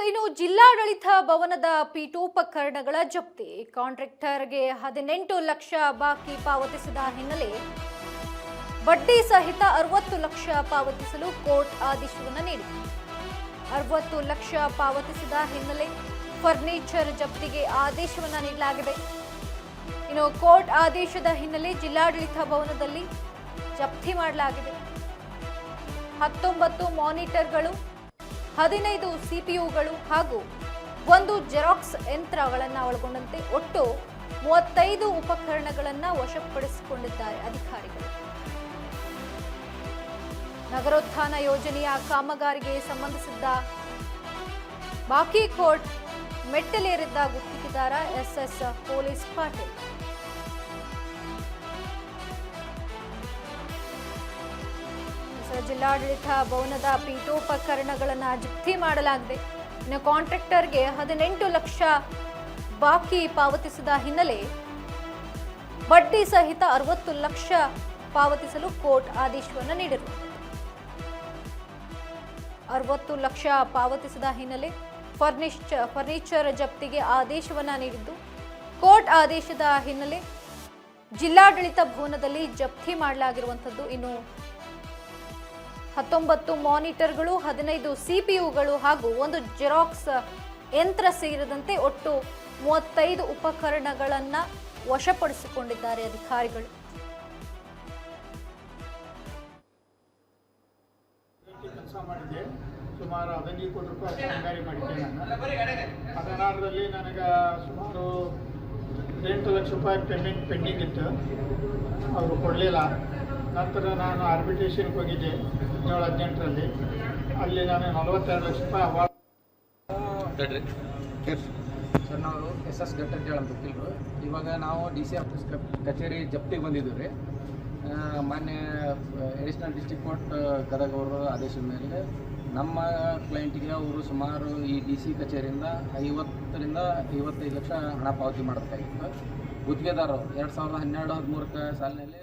ಇನ್ನು ಜಿಲ್ಲಾಡಳಿತ ಭವನದ ಪೀಠೋಪಕರಣಗಳ ಜಪ್ತಿ. ಕಾಂಟ್ರಾಕ್ಟರ್ಗೆ 18 ಲಕ್ಷ ಬಾಕಿ ಪಾವತಿಸಿದ ಹಿನ್ನೆಲೆ ಬಡ್ಡಿ ಸಹಿತ 60 ಲಕ್ಷ ಪಾವತಿಸಲು ಕೋರ್ಟ್ ಆದೇಶವನ್ನು ನೀಡಿದೆ. 60 ಲಕ್ಷ ಪಾವತಿಸಿದ ಹಿನ್ನೆಲೆ ಫರ್ನಿಚರ್ ಜಪ್ತಿಗೆ ಆದೇಶವನ್ನು ನೀಡಲಾಗಿದೆ. ಇನ್ನು ಕೋರ್ಟ್ ಆದೇಶದ ಹಿನ್ನೆಲೆ ಜಿಲ್ಲಾಡಳಿತ ಭವನದಲ್ಲಿ ಜಪ್ತಿ ಮಾಡಲಾಗಿದೆ. 19 ಮಾನಿಟರ್ಗಳು, 15 ಸಿಪಿಯುಗಳು ಹಾಗೂ 1 ಜೆರಾಕ್ಸ್ ಯಂತ್ರಗಳನ್ನು ಒಳಗೊಂಡಂತೆ ಒಟ್ಟು 35 ಉಪಕರಣಗಳನ್ನು ವಶಪಡಿಸಿಕೊಂಡಿದ್ದಾರೆ ಅಧಿಕಾರಿಗಳು. ನಗರೋತ್ಥಾನ ಯೋಜನೆಯ ಕಾಮಗಾರಿಗೆ ಸಂಬಂಧಿಸಿದ ಬಾಕಿ ಕೋರ್ಟ್ ಮೆಟ್ಟಲೇರಿದ್ದ ಗುತ್ತಿಗೆದಾರ ಎಸ್ಎಸ್ ಪೊಲೀಸ್ ಪಾಟೀಲ್. ಜಿಲ್ಲಾಡಳಿತ ಭವನದ ಪೀಠೋಪಕರಣಗಳನ್ನು ಜಪ್ತಿ ಮಾಡಲಾಗಿದೆ. ಇನ್ನು ಕಾಂಟ್ರಾಕ್ಟರ್ಗೆ 18 ಲಕ್ಷ ಬಾಕಿ ಪಾವತಿಸಿದ ಹಿನ್ನೆಲೆ ಬಡ್ಡಿ ಸಹಿತ 60 ಲಕ್ಷ ಪಾವತಿಸಲು ಕೋರ್ಟ್ ಆದೇಶವನ್ನು ನೀಡಿರುವುದು. 60 ಲಕ್ಷ ಪಾವತಿಸಿದ ಹಿನ್ನೆಲೆ ಫರ್ನಿಚರ್ ಜಪ್ತಿಗೆ ಆದೇಶವನ್ನು ನೀಡಿದ್ದು, ಕೋರ್ಟ್ ಆದೇಶದ ಹಿನ್ನೆಲೆ ಜಿಲ್ಲಾಡಳಿತ ಭವನದಲ್ಲಿ ಜಪ್ತಿ ಮಾಡಲಾಗಿರುವಂಥದ್ದು. ಇನ್ನು 19 ಮಾನಿಟರ್ಗಳು, 15 ಸಿಪಿಯುಗಳು ಹಾಗೂ 1 ಜೆರಾಕ್ಸ್ ಯಂತ್ರ ಸೇರಿದಂತೆ ಒಟ್ಟು 35 ಉಪಕರಣಗಳನ್ನು ವಶಪಡಿಸಿಕೊಂಡಿದ್ದಾರೆ ಅಧಿಕಾರಿಗಳು. ಕೆಲಸ ಮಾಡಿದ್ದೆ, ಸುಮಾರು 15 ಕೋಟಿ ರೂಪಾಯಿ ಕಾಮಗಾರಿ ಮಾಡಿದ್ದೆ. ನಾನು 16ರಲ್ಲಿ ನನಗೆ ಸುಮಾರು 8 ಲಕ್ಷ ರೂಪಾಯಿ ಪೆಂಡಿಂಗ್ ಇತ್ತು, ಅವರು ಕೊಡಲಿಲ್ಲ. ನಂತರ ನಾನು ಆರ್ಬಿಟ್ರೇಷನ್ಗೆ ಹೋಗಿದ್ದೆ 17-18ರಲ್ಲಿ. ಅಲ್ಲಿ ನಾನು 42 ಲಕ್ಷ ರೂಪಾಯಿ ಅವಾರ್ಡ್. ಸರ್, ನಾವು ಎಸ್ ಗಟ್ಟಂತೇಳಿ ಅಂತ ಗೊತ್ತಿಲ್ಲರು. ಇವಾಗ ನಾವು DC ಆಫೀಸ್ ಕಚೇರಿ ಜಪ್ತಿಗೆ ಬಂದಿದ್ದೀವಿ ರೀ. ಮಾನ್ಯ ಅಡಿಷನಲ್ ಡಿಸ್ಟ್ರಿಕ್ಟ್ ಕೋರ್ಟ್ ಗದಗ ಅವರ ಆದೇಶದ ಮೇಲೆ ನಮ್ಮ ಕ್ಲೈಂಟಿಗೆ ಅವರು ಸುಮಾರು ಈ DC ಕಚೇರಿಯಿಂದ 50ರಿಂದ 55 ಲಕ್ಷ ಹಣ ಪಾವತಿ ಮಾಡಬೇಕಾಗಿತ್ತು. ಗುತ್ತಿಗೆದಾರರು 2012-13 ಸಾಲಿನಲ್ಲಿ